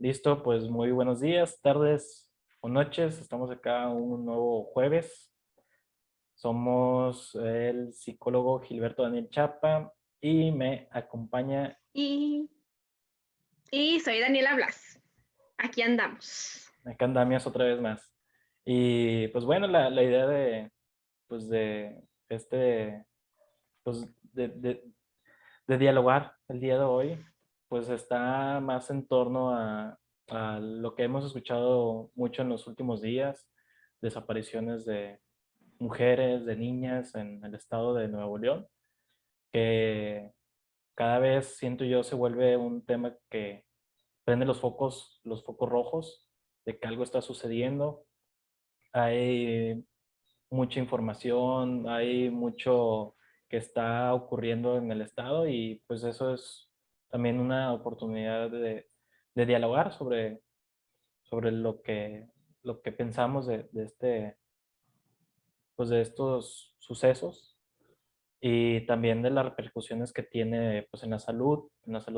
Listo, pues muy buenos días, tardes o noches. Estamos acá un nuevo jueves. Somos el psicólogo Gilberto Daniel Chapa y me acompaña. Y, y soy Daniela Blas. Aquí andamos. Acá andamias otra vez más. Y pues bueno, la idea pues de este, pues de dialogar el día de hoy, pues está más en torno a lo que hemos escuchado mucho en los últimos días, desapariciones de mujeres, de niñas en el estado de Nuevo León, que cada vez siento yo se vuelve un tema que prende los focos rojos de que algo está sucediendo. Hay mucha información, hay mucho que está ocurriendo en el estado y pues eso es también una oportunidad de dialogar sobre lo que pensamos pues de estos sucesos y también de las repercusiones que tiene pues en la salud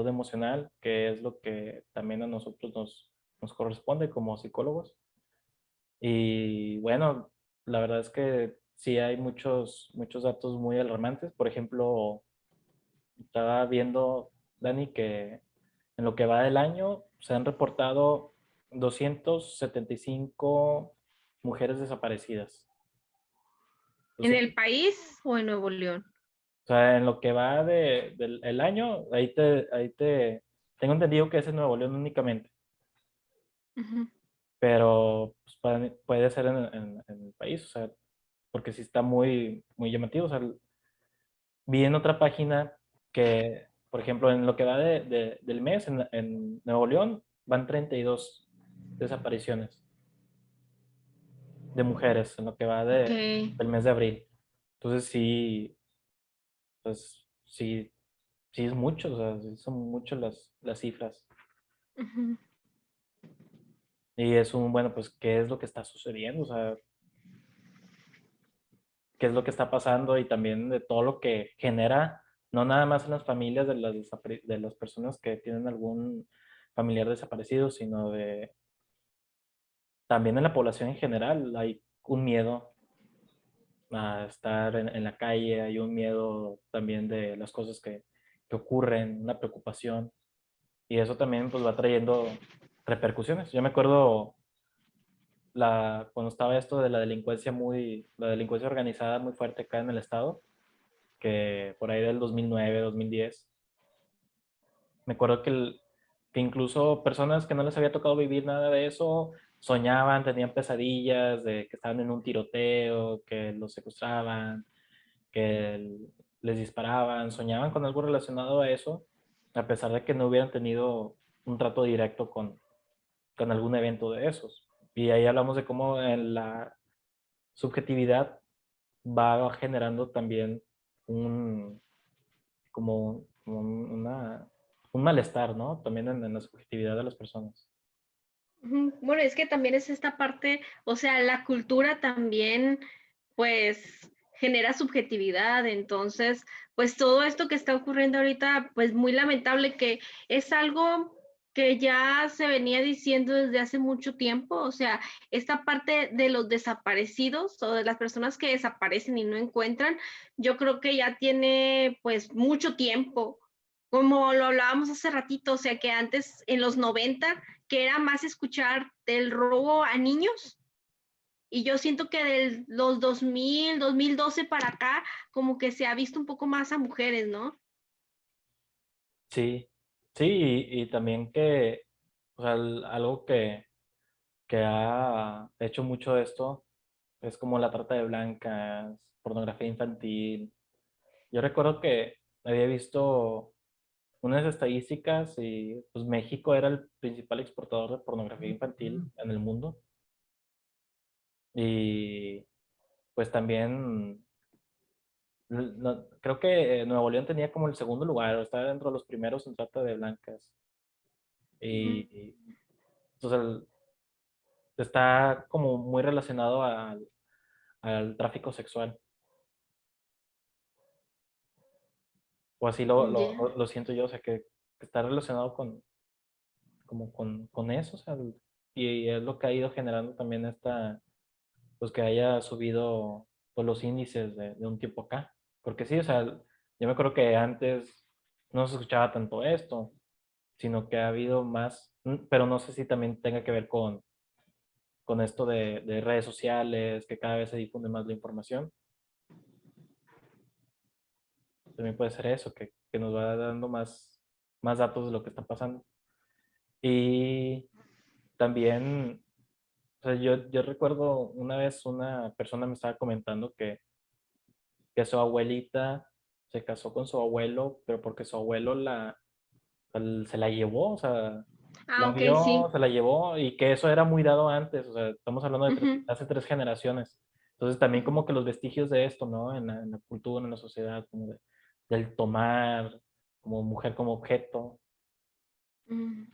emocional, que es lo que también a nosotros nos corresponde como psicólogos. Y bueno, la verdad es que sí hay muchos datos muy alarmantes. Por ejemplo, estaba viendo, Dani, que en lo que va del año se han reportado 275 mujeres desaparecidas. ¿En el 200. país o en Nuevo León? O sea, en lo que va del el año, tengo entendido que es en Nuevo León únicamente, Ujú. pero pues, puede ser en el país, o sea, porque sí está muy llamativo. O sea, vi en otra página que, por ejemplo, en lo que va del mes, en Nuevo León, van 32 desapariciones de mujeres en lo que va Ok. del mes de abril. Entonces sí, pues sí es mucho, o sea, sí son muchas las cifras. Ujú. Y es bueno, pues, ¿qué es lo que está sucediendo? O sea, ¿qué es lo que está pasando? Y también de todo lo que genera, no nada más en las familias de las personas que tienen algún familiar desaparecido, sino también en la población en general. Hay un miedo a estar en la calle, hay un miedo también de las cosas que ocurren, una preocupación. Y eso también pues va trayendo repercusiones. Yo me acuerdo cuando estaba esto de la delincuencia organizada muy fuerte acá en el estado, que por ahí del 2009, 2010, me acuerdo que incluso personas que no les había tocado vivir nada de eso, soñaban, tenían pesadillas de que estaban en un tiroteo, que los secuestraban, que les disparaban, soñaban con algo relacionado a eso, a pesar de que no hubieran tenido un trato directo con algún evento de esos. Y ahí hablamos de cómo en la subjetividad va generando también un, como un malestar, ¿no? También en la subjetividad de las personas. Ujú. Bueno, es que también es esta parte, o sea, la cultura también, pues, genera subjetividad. Entonces, pues todo esto que está ocurriendo ahorita, pues muy lamentable, que es algo que ya se venía diciendo desde hace mucho tiempo. O sea, esta parte de los desaparecidos o de las personas que desaparecen y no encuentran, yo creo que ya tiene pues mucho tiempo. Como lo hablábamos hace ratito, o sea, que antes en los 90 que era más escuchar del robo a niños. Y yo siento que de los 2000, 2012 para acá, como que se ha visto un poco más a mujeres, ¿no? Sí, sí, y también que, o sea, algo que ha hecho mucho esto es como la trata de blancas, pornografía infantil. Yo recuerdo que había visto unas estadísticas y pues México era el principal exportador de pornografía infantil en el mundo. Y pues también creo que Nuevo León tenía como el segundo lugar, o estaba dentro de los primeros en trata de blancas. Ujú. Y entonces está como muy relacionado al tráfico sexual. O así Ya. lo siento yo, o sea, que está relacionado como con eso, o sea, y es lo que ha ido generando también pues que haya subido pues, los índices de un tiempo acá. Porque sí, o sea, yo me acuerdo que antes no se escuchaba tanto esto, sino que ha habido más, pero no sé si también tenga que ver con esto de redes sociales, que cada vez se difunde más la información. También puede ser eso, que nos va dando más datos de lo que está pasando. Y también, o sea, yo recuerdo una vez una persona me estaba comentando que su abuelita se casó con su abuelo, pero porque su abuelo se la llevó, o sea, Ah, la ok, vio, sí. se la llevó y que eso era muy dado antes, o sea, estamos hablando de Ujú, hace 3 generaciones. Entonces también ujú, como que los vestigios de esto, ¿no? En la cultura, en la sociedad, como del tomar, como mujer como objeto. ujú.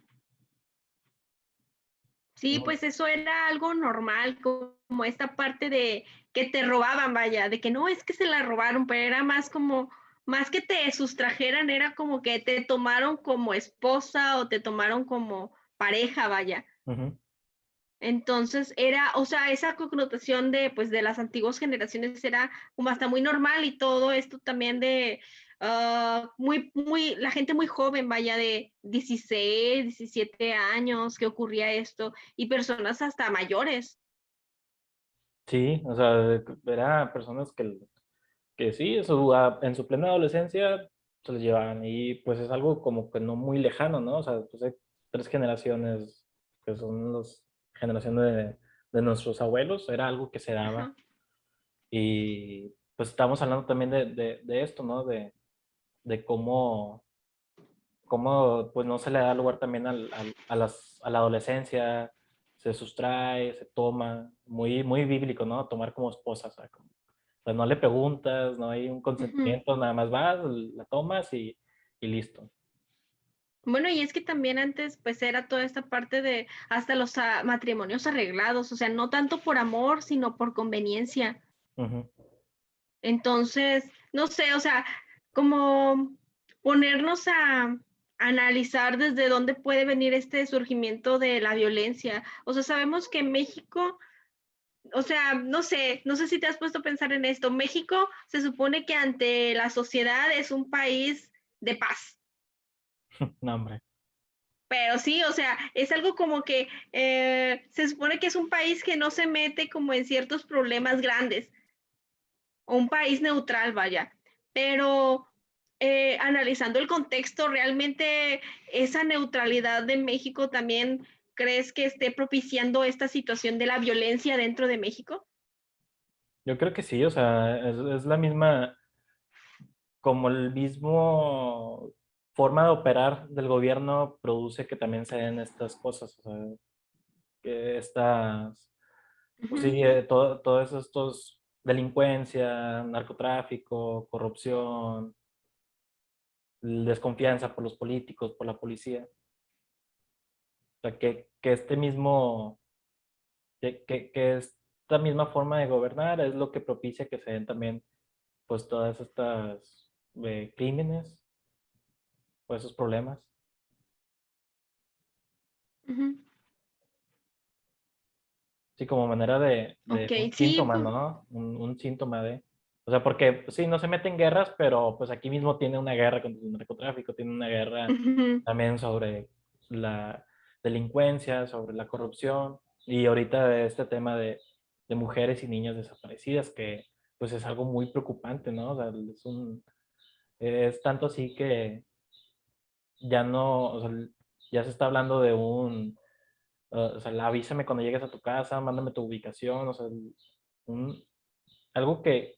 Sí, ¿No? pues eso era algo normal, como esta parte de que te robaban, vaya, de que no es que se la robaron, pero era más como, más que te sustrajeran, era como que te tomaron como esposa o te tomaron como pareja, vaya. Ujú. Entonces era, o sea, esa connotación de, pues, de las antiguas generaciones era como hasta muy normal y todo esto también de la gente muy joven, vaya, de 16 17 años que ocurría esto y personas hasta mayores. Sí, o sea, era personas que sí, en su plena adolescencia se los llevaban y pues es algo como que no muy lejano, ¿no? O sea, pues hay 3 generaciones que son las generaciones de nuestros abuelos, era algo que se daba Ajá. y pues estamos hablando también de esto, ¿no? De cómo pues no se le da lugar también a la adolescencia, se sustrae, se toma, muy bíblico, ¿no? Tomar como esposa, o sea, pues no le preguntas, no hay un Ujú. consentimiento, nada más vas, la tomas y listo. Bueno, y es que también antes, pues era toda esta parte de hasta los matrimonios arreglados, o sea, no tanto por amor, sino por conveniencia. Ujú. Entonces, no sé, o sea, como ponernos a analizar desde dónde puede venir este surgimiento de la violencia. O sea, sabemos que México, o sea, no sé si te has puesto a pensar en esto. México se supone que ante la sociedad es un país de paz. No, hombre. Pero sí, o sea, es algo como que se supone que es un país que no se mete como en ciertos problemas grandes, o un país neutral, vaya. Pero analizando el contexto, ¿realmente esa neutralidad de México también crees que esté propiciando esta situación de la violencia dentro de México? Yo creo que sí, o sea, es la misma, como el mismo forma de operar del gobierno produce que también se den estas cosas, o sea, que pues Ujú, sí, todos estos delincuencia, narcotráfico, corrupción, desconfianza por los políticos, por la policía. O sea, que este mismo, que esta misma forma de gobernar es lo que propicia que se den también, pues, todas estas crímenes o esos problemas. ujú. Sí, como manera Ok, de un sí, síntoma, pues, ¿no? Un síntoma de... O sea, porque pues, sí, no se mete en guerras, pero pues aquí mismo tiene una guerra contra el narcotráfico, tiene una guerra ujú, también sobre la delincuencia, sobre la corrupción y ahorita este tema de mujeres y niñas desaparecidas, que pues es algo muy preocupante, ¿no? O sea, es tanto así que ya no, o sea, ya se está hablando de o sea, avísame cuando llegues a tu casa, mándame tu ubicación, o sea, un, algo que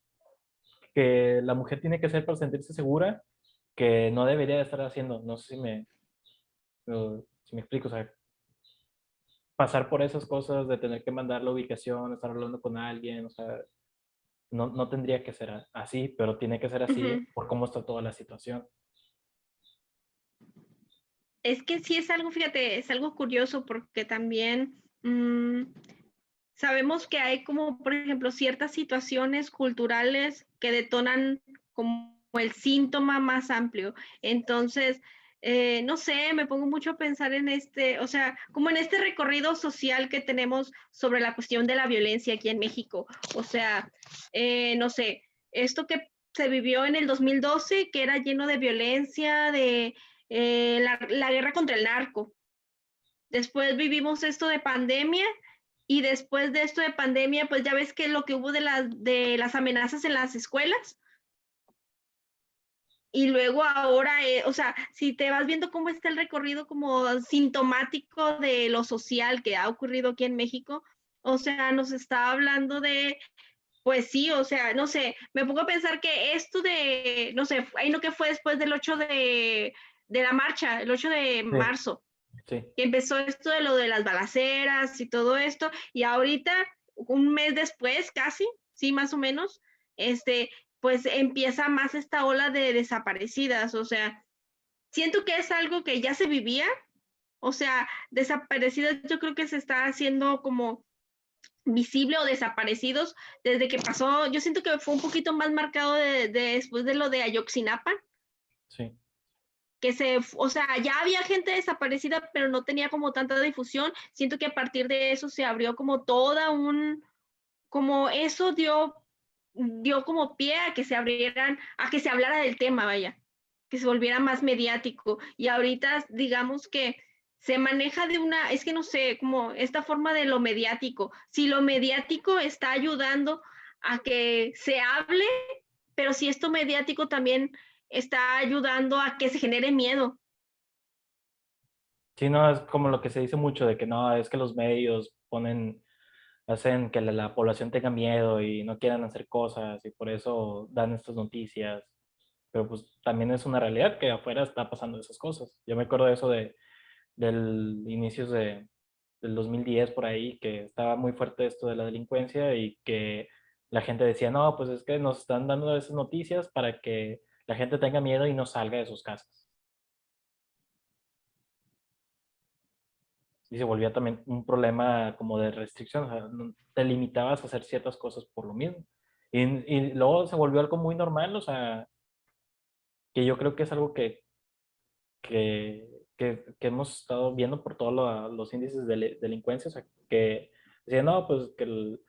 la mujer tiene que hacer para sentirse segura, que no debería de estar haciendo. No sé si me explico, o sea, pasar por esas cosas de tener que mandar la ubicación, estar hablando con alguien, o sea, no tendría que ser así, pero tiene que ser así ujú. por cómo está toda la situación. Es que sí es algo, fíjate, es algo curioso porque también sabemos que hay como, por ejemplo, ciertas situaciones culturales que detonan como el síntoma más amplio. Entonces, no sé, me pongo mucho a pensar en o sea, como en este recorrido social que tenemos sobre la cuestión de la violencia aquí en México. O sea, no sé, esto que se vivió en el 2012, que era lleno de violencia, de la guerra contra el narco. Después vivimos esto de pandemia y después de esto de pandemia, pues ya ves que lo que hubo de las amenazas en las escuelas. Y luego ahora, o sea, si te vas viendo cómo está el recorrido como sintomático de lo social que ha ocurrido aquí en México, o sea, nos está hablando de, pues sí, o sea, no sé, me pongo a pensar que esto de, no sé, ahí no que fue después del 8 de la marcha, el 8 de Sí, marzo, sí. que empezó esto de lo de las balaceras y todo esto, y ahorita, un mes después, casi, sí, más o menos, este, pues empieza más esta ola de desaparecidas, o sea, siento que es algo que ya se vivía, o sea, desaparecidas yo creo que se está haciendo como visible o desaparecidos desde que pasó, yo siento que fue un poquito más marcado después de lo de Ayotzinapa, Sí. o sea, ya había gente desaparecida, pero no tenía como tanta difusión. Siento que a partir de eso se abrió como como eso dio como pie a que se abrieran, a que se hablara del tema, vaya, que se volviera más mediático. Y ahorita, digamos que se maneja es que no sé, como esta forma de lo mediático. Si lo mediático está ayudando a que se hable, pero si esto mediático también está ayudando a que se genere miedo. Sí, no, es como lo que se dice mucho de que no, es que los medios hacen que la población tenga miedo y no quieran hacer cosas y por eso dan estas noticias. Pero pues también es una realidad que afuera está pasando esas cosas. Yo me acuerdo de eso del inicios del 2010 por ahí, que estaba muy fuerte esto de la delincuencia y que la gente decía, no, pues es que nos están dando esas noticias para que la gente tenga miedo y no salga de sus casas. Y se volvía también un problema como de restricción, o sea, te limitabas a hacer ciertas cosas por lo mismo. Y luego se volvió algo muy normal, o sea, que yo creo que es algo que hemos estado viendo por todos los índices de delincuencia, o sea, que decían, no, pues que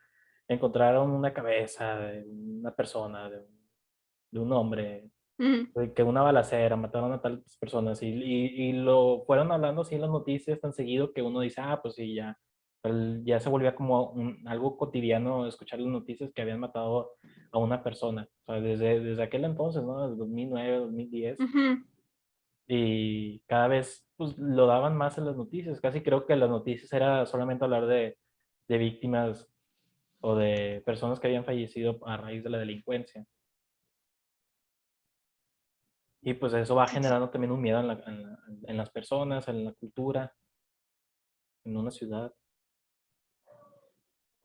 encontraron una cabeza de una persona, de un hombre, Ujú, que una balacera, mataron a tales personas y lo fueron hablando así en las noticias tan seguido que uno dice, ah, pues sí, ya, ya se volvía como algo cotidiano escuchar las noticias que habían matado a una persona, o sea, desde aquel entonces, ¿no? Desde 2009, 2010, ujú. y cada vez pues, lo daban más en las noticias, casi creo que las noticias era solamente hablar de víctimas o de personas que habían fallecido a raíz de la delincuencia. Y pues eso va generando también un miedo en las personas, en la cultura, en una ciudad.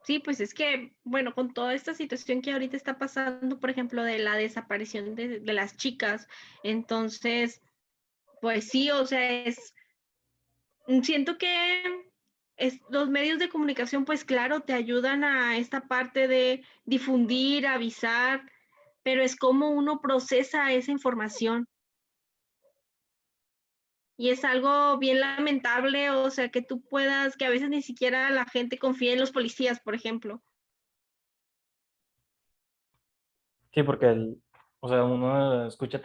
Sí, pues es que, bueno, con toda esta situación que ahorita está pasando, por ejemplo, de la desaparición de las chicas, entonces, pues sí, o sea, siento que los medios de comunicación, pues claro, te ayudan a esta parte de difundir, avisar, pero es como uno procesa esa información. Y es algo bien lamentable, o sea, que tú puedas, que a veces ni siquiera la gente confía en los policías, por ejemplo. Sí, porque o sea, uno escucha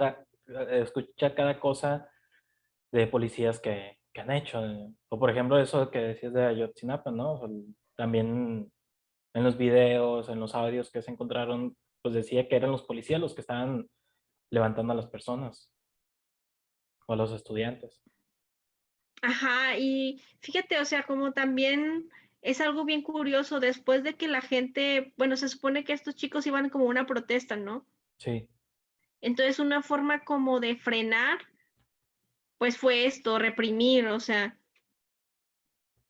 cada cosa de policías que han hecho. O por ejemplo, eso que decías de Ayotzinapa, ¿no? O sea, también en los videos, en los audios que se encontraron, pues decía que eran los policías los que estaban levantando a las personas o a los estudiantes. Ajá, y fíjate, o sea, como también es algo bien curioso, después de que la gente, bueno, se supone que estos chicos iban como a una protesta, ¿no? Sí, Entonces, una forma como de frenar, pues fue esto, reprimir, o sea,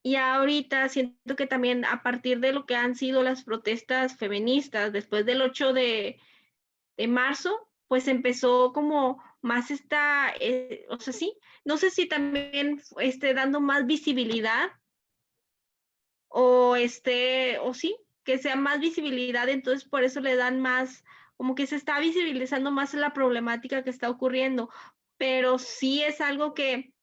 y ahorita siento que también a partir de lo que han sido las protestas feministas después del 8 de marzo, pues empezó como más o sea, sí, no sé si también esté dando más visibilidad o sí, que sea más visibilidad, entonces por eso le dan más, como que se está visibilizando más la problemática que está ocurriendo. pero sí es algo que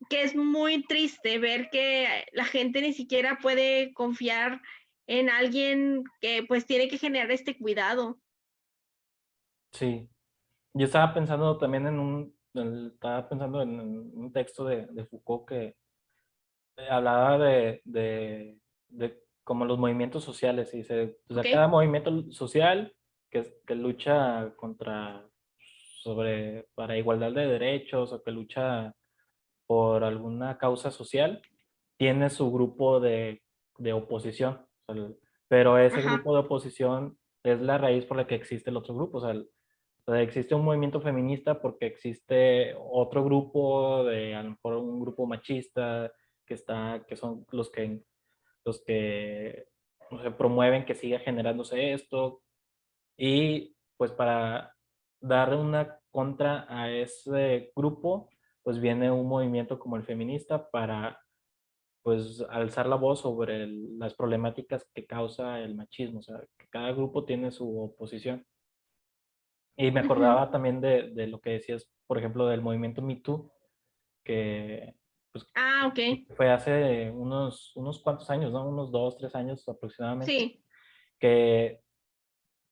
es muy triste ver que la gente ni siquiera puede confiar en alguien que pues tiene que generar este cuidado. Sí. Yo estaba pensando también estaba pensando en un texto de Foucault que hablaba de como los movimientos sociales. Y dice, o sea, ¿Ok? cada movimiento social que lucha para igualdad de derechos o que lucha por alguna causa social, tiene su grupo de oposición. O sea, pero ese Ajá. grupo de oposición es la raíz por la que existe el otro grupo. O sea, existe un movimiento feminista porque existe otro grupo a lo mejor un grupo machista que son los que o sea, promueven que siga generándose esto. Y pues para darle una contra a ese grupo, pues viene un movimiento como el feminista para pues alzar la voz sobre las problemáticas que causa el machismo. O sea, que cada grupo tiene su oposición. Y me Ujú. acordaba también de lo que decías, por ejemplo, del movimiento Me Too, que pues, Ah, ok. fue hace unos cuantos años, ¿no? Unos 2, 3 años aproximadamente, Sí. que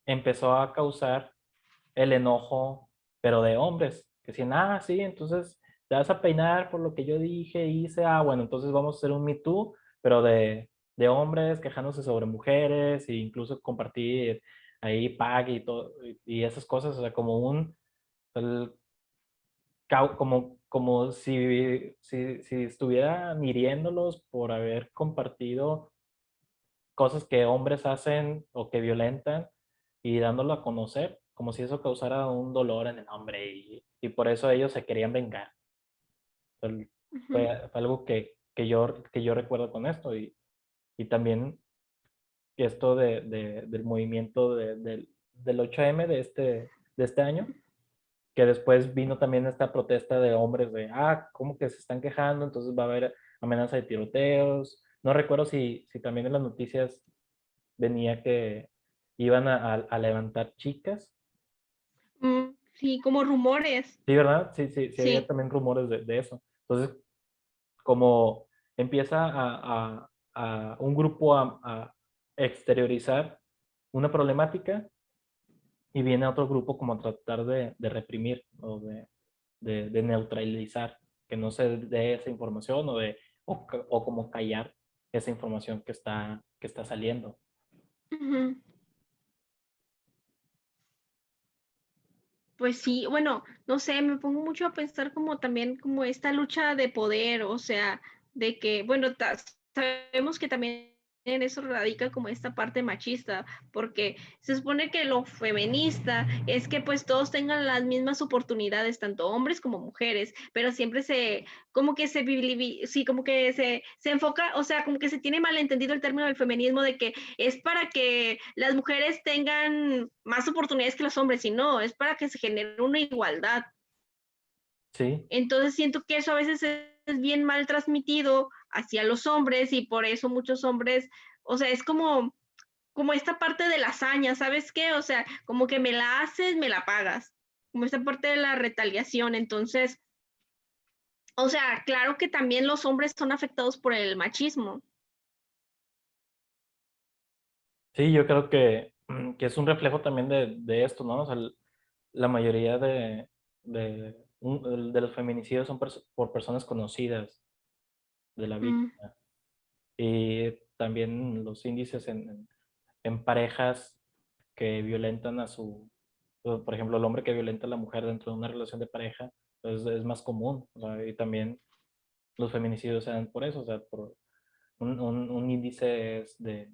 empezó a causar el enojo, pero de hombres, que decían, ah, sí, entonces te vas a peinar por lo que yo dije, hice, bueno, entonces vamos a hacer un Me Too, pero de hombres quejándose sobre mujeres e incluso compartir ahí pack y todo, y esas cosas, o sea, el como si estuvieran hiriéndolos por haber compartido cosas que hombres hacen o que violentan y dándolo a conocer, como si eso causara un dolor en el hombre y por eso ellos se querían vengar. Fue, Ujú. fue algo que yo recuerdo con esto y también esto del movimiento del 8M de este año, que después vino también esta protesta de hombres ¿cómo que se están quejando? Entonces va a haber amenaza de tiroteos. No recuerdo si también en las noticias venía que iban a levantar chicas. Sí, como rumores. Sí, ¿verdad? Sí, sí, sí, había Sí. también rumores de eso. Entonces, como empieza un grupo a exteriorizar una problemática y viene otro grupo como a tratar de reprimir o de neutralizar, que no se dé esa información o como callar esa información que está saliendo. Ujú. Pues sí, bueno, no sé, me pongo mucho a pensar como también como esta lucha de poder, o sea, de que, bueno, sabemos que también en eso radica como esta parte machista, porque se supone que lo feminista es que pues todos tengan las mismas oportunidades, tanto hombres como mujeres, pero siempre como que sí, como que se enfoca, o sea, como que se tiene malentendido el término del feminismo de que es para que las mujeres tengan más oportunidades que los hombres, y no, es para que se genere una igualdad. Sí, Entonces siento que eso a veces es bien mal transmitido hacia los hombres y por eso muchos hombres, o sea, es como esta parte de la hazaña, ¿sabes qué? O sea, como que me la haces, me la pagas, como esta parte de la retaliación. Entonces, o sea, claro que también los hombres son afectados por el machismo. sí, yo creo que es un reflejo también de esto, ¿no? O sea, la mayoría de los feminicidios son por personas conocidas de la Mm, víctima. Y también los índices en parejas que violentan por ejemplo, el hombre que violenta a la mujer dentro de una relación de pareja, pues es más común. O sea, y también los feminicidios se dan por eso, o sea, por un índice es de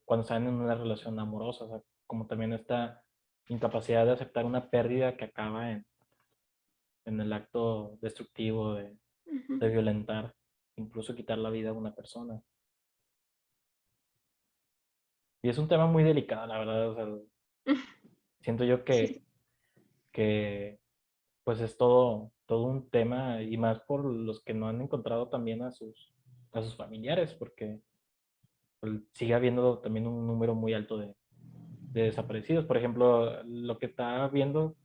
cuando están en una relación amorosa, o sea, como también esta incapacidad de aceptar una pérdida que acaba en el acto destructivo ujú. de violentar, incluso quitar la vida a una persona. Y es un tema muy delicado, la verdad, o sea, siento yo Sí. que pues es todo un tema y más por los que no han encontrado también a sus familiares, porque pues, sigue habiendo también un número muy alto de desaparecidos. Por ejemplo, lo que está viendo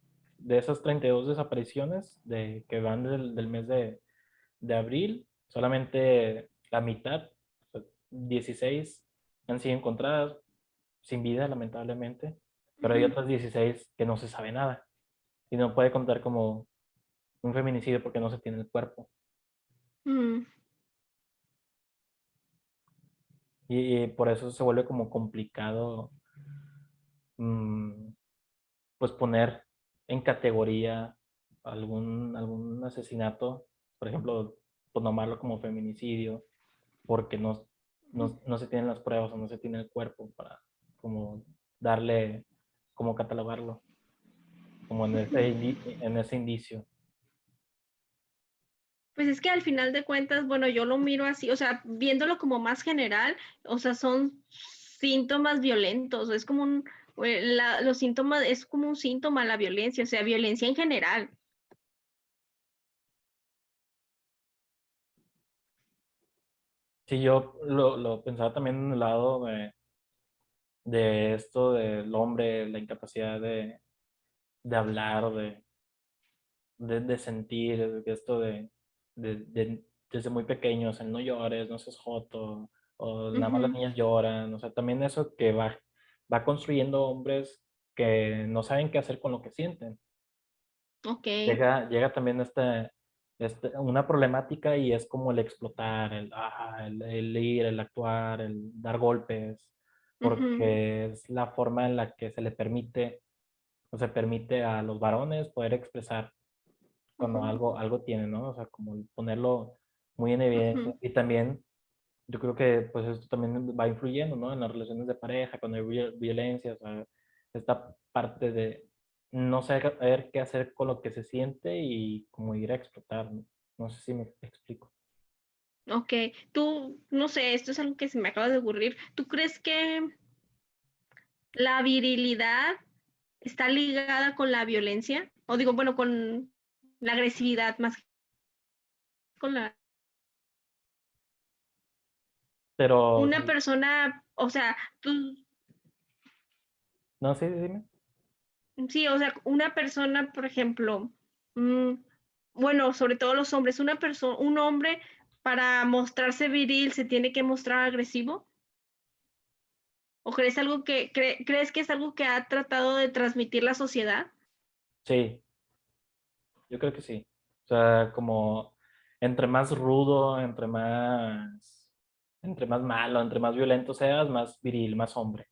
de esas 32 desapariciones que van del mes de abril, solamente la mitad, o sea, 16, han sido encontradas sin vida, lamentablemente, pero hay Ujú. otras 16 que no se sabe nada y no puede contar como un feminicidio porque no se tiene el cuerpo. Mm. Y por eso se vuelve como complicado, mm, pues poner en categoría algún asesinato, por ejemplo, pues nombrarlo como feminicidio, porque no se tienen las pruebas o no se tiene el cuerpo para como darle, como catalogarlo, como en ese indicio. Pues es que al final de cuentas, bueno, yo lo miro así, o sea, viéndolo como más general, o sea, son síntomas violentos, es como los síntomas, es como un síntoma la violencia, o sea, violencia en general. Sí, yo lo pensaba también en el lado de esto del hombre, la incapacidad de hablar, de sentir, de esto desde muy pequeños, el no llores, no seas joto, o nada más las Ujú. niñas lloran, o sea, también eso que va construyendo hombres que no saben qué hacer con lo que sienten. Ok. Llega también una problemática y es como el explotar, el ir, el actuar, el dar golpes, Ujú. porque es la forma en la que se le permite o se permite a los varones poder expresar cuando Ujú. algo tienen, ¿no? O sea, como el ponerlo muy en evidencia. Ujú. Y también, yo creo que pues esto también va influyendo, ¿no? En las relaciones de pareja, cuando hay violencia, o sea, esta parte de no saber qué hacer con lo que se siente y como ir a explotar, ¿no? No sé si me explico. Ok. Tú, no sé, esto es algo que se me acaba de ocurrir. ¿Tú crees que la virilidad está ligada con la violencia? O digo, bueno, con la agresividad más que con la... Pero, Una persona, o sea, tú, no, sí, dime. sí, o sea, una persona, por ejemplo, mm, bueno, sobre todo los hombres, una persona, un hombre para mostrarse viril se tiene que mostrar agresivo. ¿O crees algo crees que es algo que ha tratado de transmitir la sociedad? Sí, yo creo que sí. O sea, como entre más rudo, entre más malo, entre más violento seas, más viril, más hombre.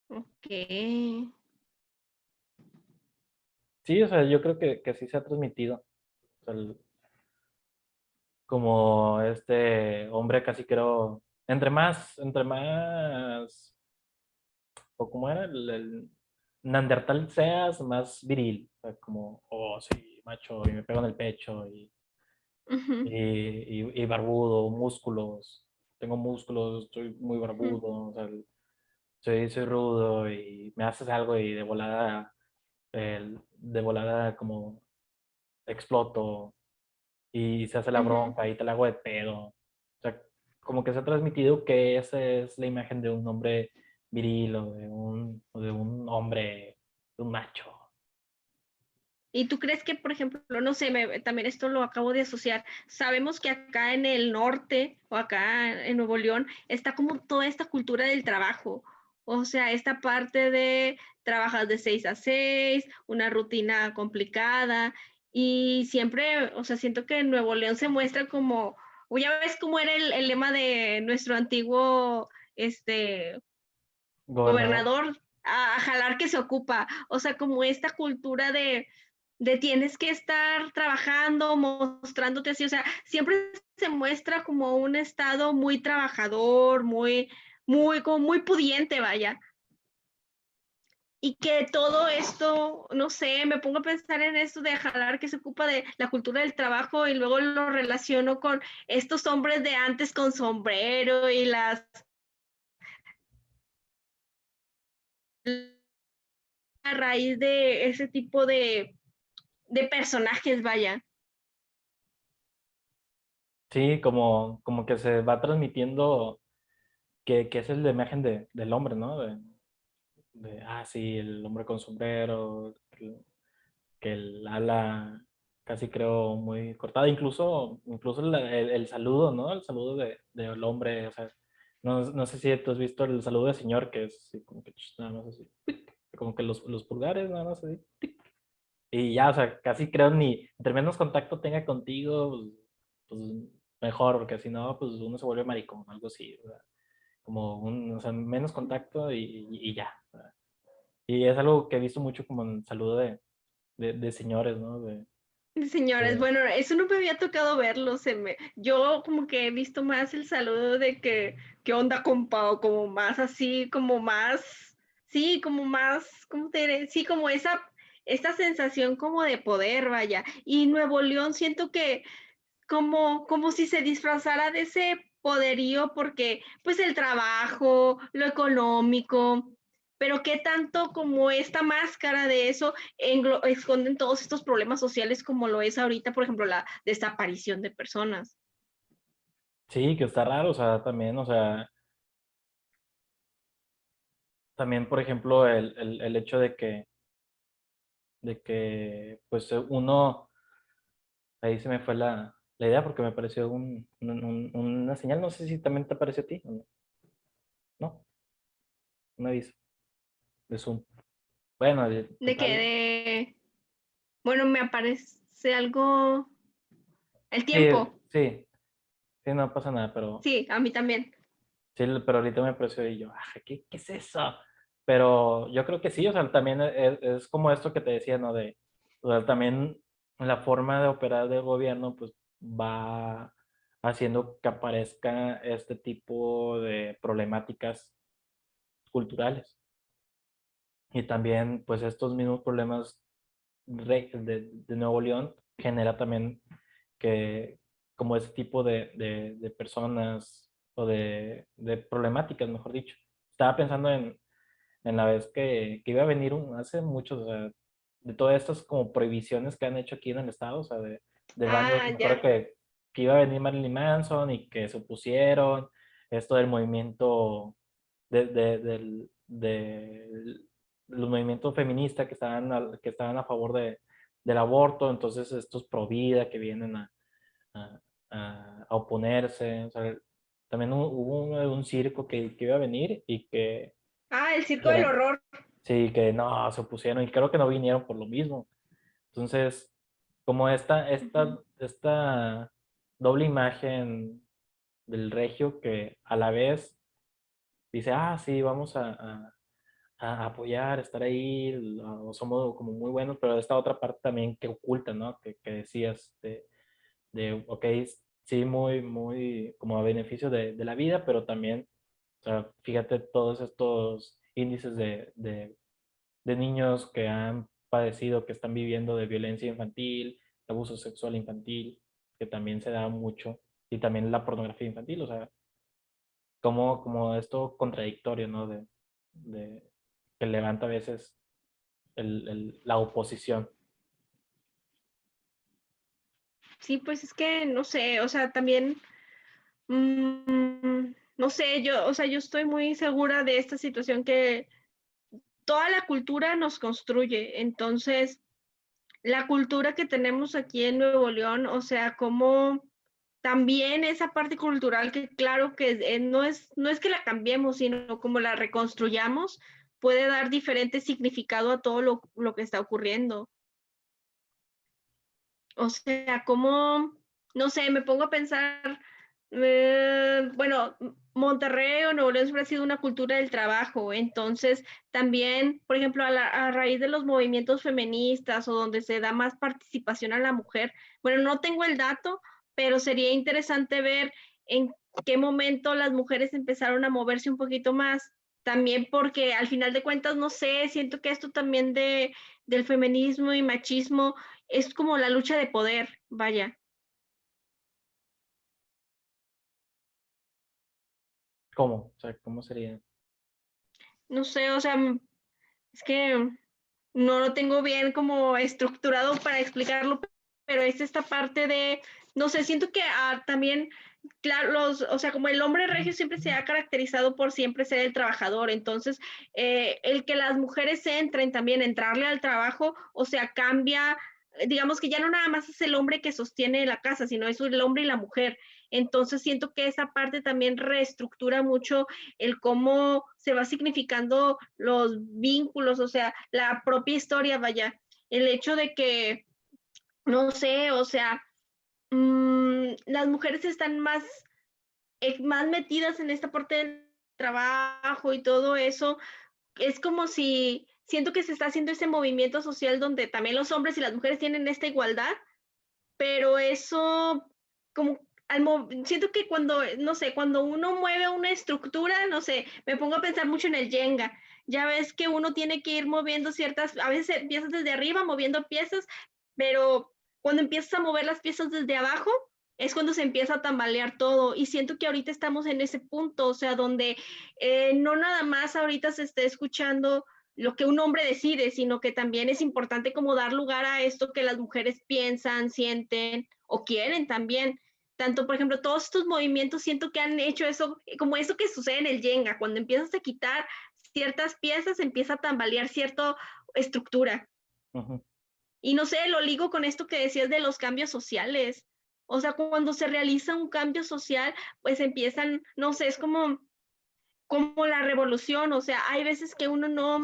Ok. Sí, o sea, yo creo que sí se ha transmitido. O sea, como este hombre casi creo, entre más, o como era, el Neandertal seas, más viril. O sea, como, oh, sí, macho, y me pego en el pecho, Ujú. y barbudo, músculos. Tengo músculos, estoy muy Ujú. barbudo, o sea, soy rudo y me haces algo y de volada como exploto y se hace la Ujú. bronca y te la hago de pedo. O sea, como que se ha transmitido que esa es la imagen de un hombre viril o de un hombre, de un macho. ¿Y tú crees que, por ejemplo, no sé, también esto lo acabo de asociar, sabemos que acá en el norte o acá en Nuevo León está como toda esta cultura del trabajo, o sea, esta parte de trabajas de 6 a 6, una rutina complicada y siempre, o sea, siento que en Nuevo León se muestra como, o ya ves cómo era el lema de nuestro antiguo, este, Gobernador. gobernador, a jalar que se ocupa, o sea, como esta cultura de tienes que estar trabajando, mostrándote así, o sea, siempre se muestra como un estado muy trabajador, como muy pudiente, vaya. Y que todo esto, no sé, me pongo a pensar en esto de jalar que se ocupa de la cultura del trabajo y luego lo relaciono con estos hombres de antes con sombrero y a raíz de ese tipo de personajes, vaya. Sí, como que se va transmitiendo que esa es la imagen del hombre, ¿no? Sí, el hombre con sombrero, que el habla casi creo muy cortada, incluso el saludo, ¿no? El saludo del hombre, o sea, no sé si tú has visto el saludo de señor, que es así, como que nada más así, como que los pulgares, nada más así. Y ya, o sea, casi creo ni, entre menos contacto tenga contigo, pues mejor, porque si no, pues uno se vuelve maricón, algo así, ¿verdad? Como o sea, menos contacto y ya. ¿Verdad? Y es algo que he visto mucho como en saludo de señores, ¿no? Señores, De- bueno, eso no me había tocado verlo, yo como que he visto más el saludo de que, ¿qué onda, compa? O como más así, como más, sí, como más, ¿cómo te diré? Sí, como esta sensación como de poder, vaya. Y Nuevo León siento que como si se disfrazara de ese poderío porque pues el trabajo, lo económico, pero qué tanto como esta máscara de eso esconden todos estos problemas sociales como lo es ahorita, por ejemplo, la desaparición de personas. sí, que está raro, o sea, también, o sea, también, por ejemplo, el hecho de que, pues uno, ahí se me fue la idea porque me pareció una señal, no sé si también te pareció a ti, ¿o no? ¿No? Un aviso de Zoom. Bueno, De que total. bueno, me aparece algo, el Sí, tiempo, sí, sí, no pasa nada, pero sí, a mí también. sí, pero ahorita me pareció y yo, ¿qué es eso? Pero yo creo que sí, o sea, también es como esto que te decía, ¿no? O sea, también la forma de operar del gobierno, pues va haciendo que aparezca este tipo de problemáticas culturales. Y también, pues estos mismos problemas de Nuevo León genera también que como ese tipo de personas o de problemáticas, mejor dicho. Estaba pensando en la vez que iba a venir hace mucho, o sea, de todas estas como prohibiciones que han hecho aquí en el estado, o sea, de varios, Ah, me acuerdo ya. que iba a venir Marilyn Manson y que se opusieron, esto del movimiento, de los movimientos feministas que estaban a favor del aborto, entonces estos pro vida que vienen a, a oponerse, o sea, también hubo un circo que iba a venir y Ah, el circo del dijeron, horror. sí, que no, se opusieron y creo que no vinieron por lo mismo. Entonces, como Ujú. esta doble imagen del regio que a la vez dice, sí, vamos a apoyar, estar ahí, o somos como muy buenos, pero esta otra parte también que oculta, ¿no? Que decías ok, sí, muy, muy como a beneficio de la vida, pero también, o sea, fíjate todos estos índices de niños que han padecido, que están viviendo de violencia infantil, abuso sexual infantil, que también se da mucho, y también la pornografía infantil, o sea, como esto contradictorio, ¿no? Que levanta a veces la oposición. Sí, pues es que no sé, o sea, también no sé, o sea, yo estoy muy segura de esta situación que toda la cultura nos construye. Entonces, la cultura que tenemos aquí en Nuevo León, o sea, como también esa parte cultural que claro que no es que la cambiemos, sino como la reconstruyamos, puede dar diferente significado a todo lo que está ocurriendo. O sea, como, no sé, me pongo a pensar, bueno, Monterrey o Nuevo León siempre ha sido una cultura del trabajo, entonces también, por ejemplo, a raíz de los movimientos feministas o donde se da más participación a la mujer, bueno, no tengo el dato, pero sería interesante ver en qué momento las mujeres empezaron a moverse un poquito más, también porque al final de cuentas, no sé, siento que esto también del feminismo y machismo es como la lucha de poder, vaya. ¿Cómo? O sea, ¿cómo sería? No sé, o sea, es que no lo tengo bien como estructurado para explicarlo, pero es esta parte de no sé, siento que también, claro, o sea, como el hombre regio siempre se ha caracterizado por siempre ser el trabajador, entonces el que las mujeres entren también, entrarle al trabajo, o sea, cambia, digamos que ya no nada más es el hombre que sostiene la casa, sino es el hombre y la mujer. Entonces siento que esa parte también reestructura mucho el cómo se va significando los vínculos, o sea, la propia historia, vaya, el hecho de que, no sé, o sea, las mujeres están más metidas en esta parte del trabajo y todo eso. Es como si siento que se está haciendo ese movimiento social donde también los hombres y las mujeres tienen esta igualdad, pero eso como siento que cuando, no sé, cuando uno mueve una estructura, no sé, me pongo a pensar mucho en el Jenga. Ya ves que uno tiene que ir moviendo ciertas, a veces empiezas desde arriba moviendo piezas, pero cuando empiezas a mover las piezas desde abajo, es cuando se empieza a tambalear todo. Y siento que ahorita estamos en ese punto, o sea, donde no nada más ahorita se está escuchando lo que un hombre decide, sino que también es importante como dar lugar a esto que las mujeres piensan, sienten o quieren también. Tanto, por ejemplo, todos estos movimientos siento que han hecho eso, como eso que sucede en el Jenga, cuando empiezas a quitar ciertas piezas, empieza a tambalear cierta estructura. Ujú. Y no sé, lo ligo con esto que decías de los cambios sociales. O sea, cuando se realiza un cambio social, pues empiezan, no sé, es como la revolución. O sea, hay veces que uno no,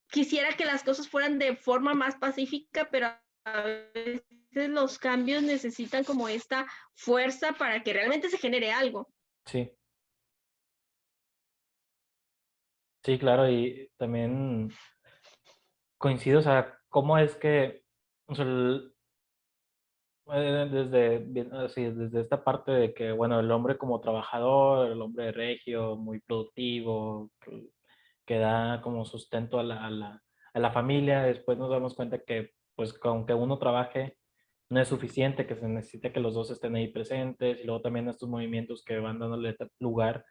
quisiera que las cosas fueran de forma más pacífica, pero a veces los cambios necesitan como esta fuerza para que realmente se genere algo. Sí, sí, claro, y también coincido, o sea, cómo es que, o sea, desde esta parte de que, bueno, el hombre como trabajador, el hombre regio, muy productivo, que da como sustento a la familia, después nos damos cuenta que, pues, con que uno trabaje no es suficiente, que se necesita que los dos estén ahí presentes, y luego también estos movimientos que van dándole lugar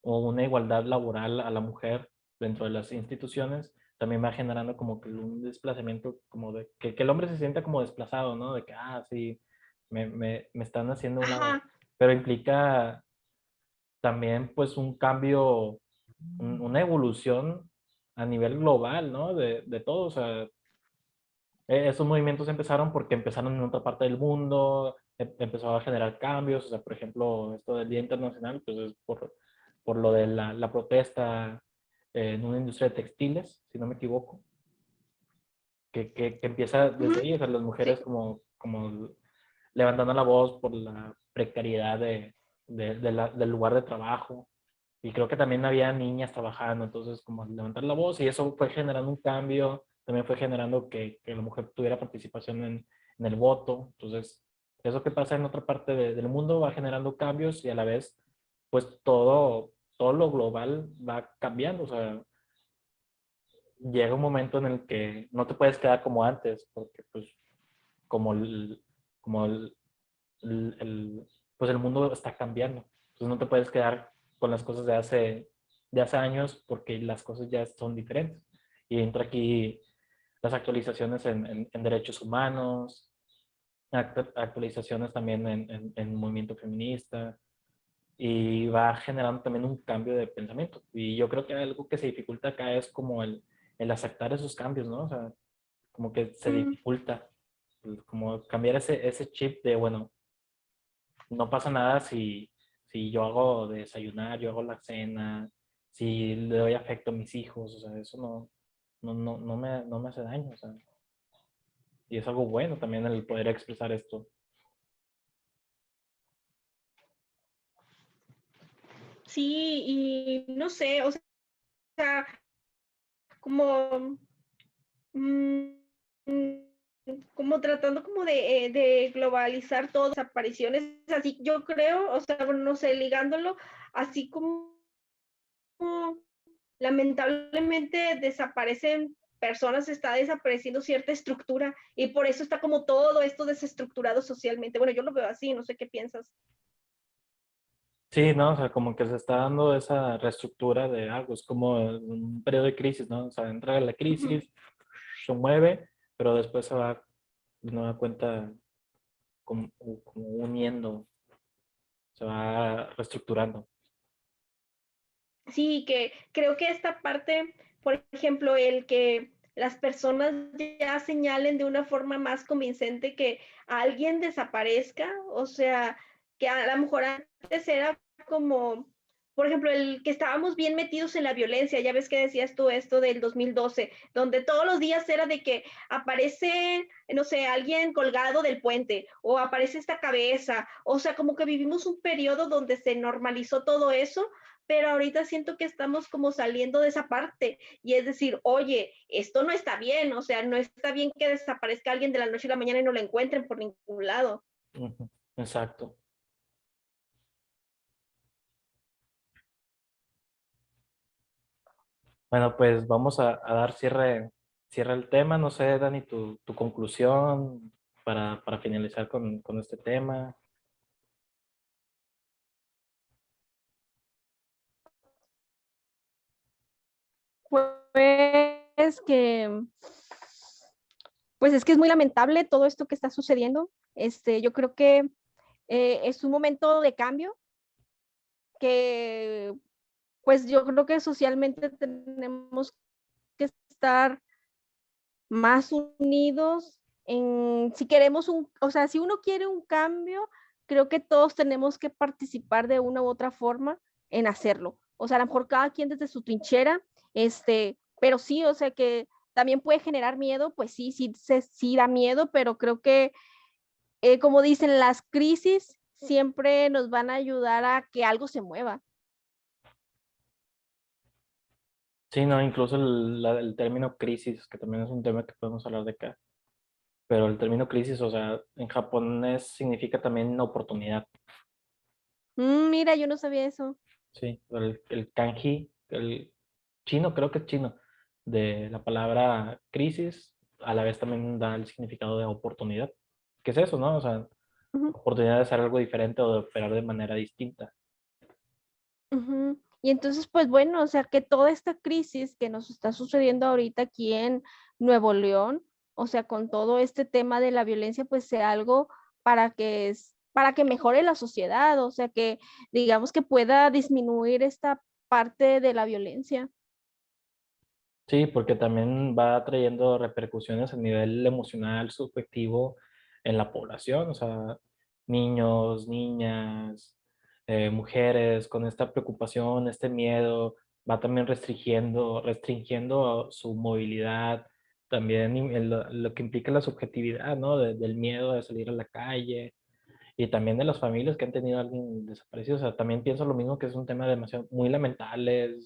o una igualdad laboral a la mujer dentro de las instituciones, también va generando como que un desplazamiento, como de que el hombre se sienta como desplazado, ¿no? De que, sí, me están haciendo un lado. Ajá. Pero implica también pues un cambio, una evolución a nivel global, ¿no? De todo, o sea, esos movimientos empezaron porque empezaron en otra parte del mundo, empezó a generar cambios, o sea, por ejemplo, esto del Día Internacional, pues es por lo de la protesta en una industria de textiles, si no me equivoco, que empieza desde Ujú. ahí, o sea, las Sí. mujeres como levantando la voz por la precariedad del lugar de trabajo. Y creo que también había niñas trabajando, entonces como levantar la voz y eso fue generando un cambio, también fue generando que la mujer tuviera participación en el voto. Entonces, eso que pasa en otra parte del mundo va generando cambios y a la vez, pues todo lo global va cambiando. O sea, llega un momento en el que no te puedes quedar como antes, porque pues como como pues el mundo está cambiando. Entonces no te puedes quedar con las cosas de hace años porque las cosas ya son diferentes. Y entra aquí las actualizaciones en derechos humanos, actualizaciones también en movimiento feminista y va generando también un cambio de pensamiento. Y yo creo que algo que se dificulta acá es como el aceptar esos cambios, ¿no? O sea, como que se Mm. dificulta, como cambiar ese chip de, bueno, no pasa nada si yo hago desayunar, yo hago la cena, si le doy afecto a mis hijos, o sea, eso no me hace daño, o sea, y es algo bueno también el poder expresar esto. Sí, y no sé, o sea, como, mm, como tratando como de globalizar todas las apariciones, así yo creo, o sea, bueno, no sé, ligándolo, así como lamentablemente desaparecen personas, está desapareciendo cierta estructura y por eso está como todo esto desestructurado socialmente. Bueno, yo lo veo así, no sé qué piensas. Sí, ¿no? O sea, como que se está dando esa reestructura de algo, es como un periodo de crisis, ¿no? O sea, entra la Ujú. crisis, se mueve, pero después se va de nueva cuenta como uniendo, se va reestructurando. Sí, que creo que esta parte, por ejemplo, el que las personas ya señalen de una forma más convincente que alguien desaparezca, o sea, que a lo mejor antes era como, por ejemplo, el que estábamos bien metidos en la violencia, ya ves que decías tú esto del 2012, donde todos los días era de que aparece, no sé, alguien colgado del puente o aparece esta cabeza, o sea, como que vivimos un periodo donde se normalizó todo eso, pero ahorita siento que estamos como saliendo de esa parte y es decir, oye, esto no está bien, o sea, no está bien que desaparezca alguien de la noche a la mañana y no lo encuentren por ningún lado. Ujú, exacto. Bueno, pues vamos a dar cierre al tema. No sé, Dani, tu conclusión para finalizar con este tema. Pues que, pues es que es muy lamentable todo esto que está sucediendo. Yo creo que es un momento de cambio que, pues yo creo que socialmente tenemos que estar más unidos en, si queremos o sea, si uno quiere un cambio, creo que todos tenemos que participar de una u otra forma en hacerlo. O sea, a lo mejor cada quien desde su trinchera, pero sí, o sea, que también puede generar miedo, pues sí, sí da miedo, pero creo que, como dicen, las crisis siempre nos van a ayudar a que algo se mueva. Sí, no, incluso el término crisis, que también es un tema que podemos hablar de acá. Pero el término crisis, o sea, en japonés significa también oportunidad. Mira, yo no sabía eso. Sí, el kanji, el chino, creo que es chino, de la palabra crisis, a la vez también da el significado de oportunidad. ¿Qué es eso, no? O sea, Ujú. oportunidad de hacer algo diferente o de operar de manera distinta. Ujú. Y entonces, pues bueno, o sea, que toda esta crisis que nos está sucediendo ahorita aquí en Nuevo León, o sea, con todo este tema de la violencia, pues sea algo para que mejore la sociedad, o sea, que digamos que pueda disminuir esta parte de la violencia. Sí, porque también va trayendo repercusiones a nivel emocional, subjetivo en la población, o sea, niños, niñas, mujeres, con esta preocupación, este miedo, va también restringiendo su movilidad, también lo que implica la subjetividad, ¿no? Del miedo de salir a la calle y también de las familias que han tenido a alguien desaparecido, o sea, también pienso lo mismo que es un tema demasiado, muy lamentable,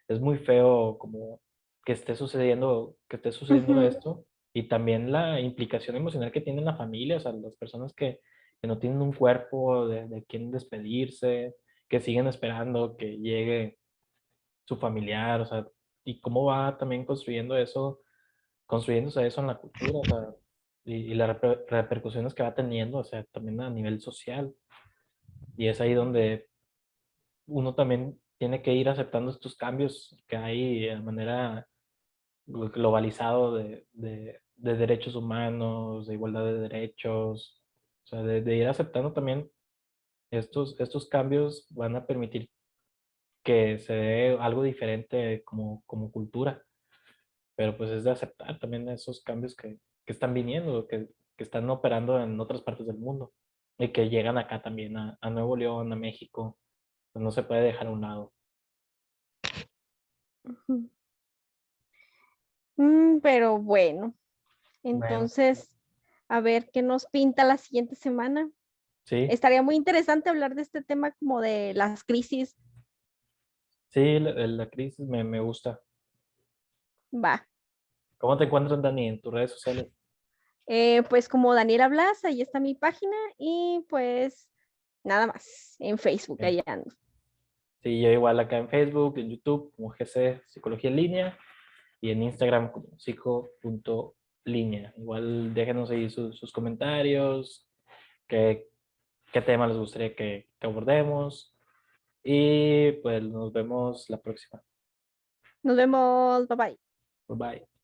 es muy feo como que esté sucediendo Ujú, esto y también la implicación emocional que tiene la familia, o sea, las personas que no tienen un cuerpo de quien despedirse, que siguen esperando que llegue su familiar, o sea, y cómo va también construyéndose eso en la cultura, o sea, y las repercusiones que va teniendo, o sea, también a nivel social. Y es ahí donde uno también tiene que ir aceptando estos cambios que hay de manera globalizado de derechos humanos, de igualdad de derechos, o sea, de ir aceptando también estos cambios van a permitir que se dé algo diferente como cultura, pero pues es de aceptar también esos cambios que están viniendo, que están operando en otras partes del mundo y que llegan acá también a Nuevo León, a México, pues no se puede dejar a un lado. ujú. Pero bueno, Bueno, entonces, a ver qué nos pinta la siguiente semana. sí, Estaría muy interesante hablar de este tema como de las crisis. sí, la crisis me gusta. Va. ¿Cómo te encuentras, Dani, en tus redes sociales? Pues como Daniela Blas, ahí está mi página y pues nada más, en Facebook, Bien. allá ando. Sí, yo igual acá en Facebook, en YouTube como GC Psicología en Línea y en Instagram como psico.línea. Igual déjenos ahí sus comentarios, qué, qué tema les gustaría que abordemos y pues nos vemos la próxima. Nos vemos, bye bye. Bye bye.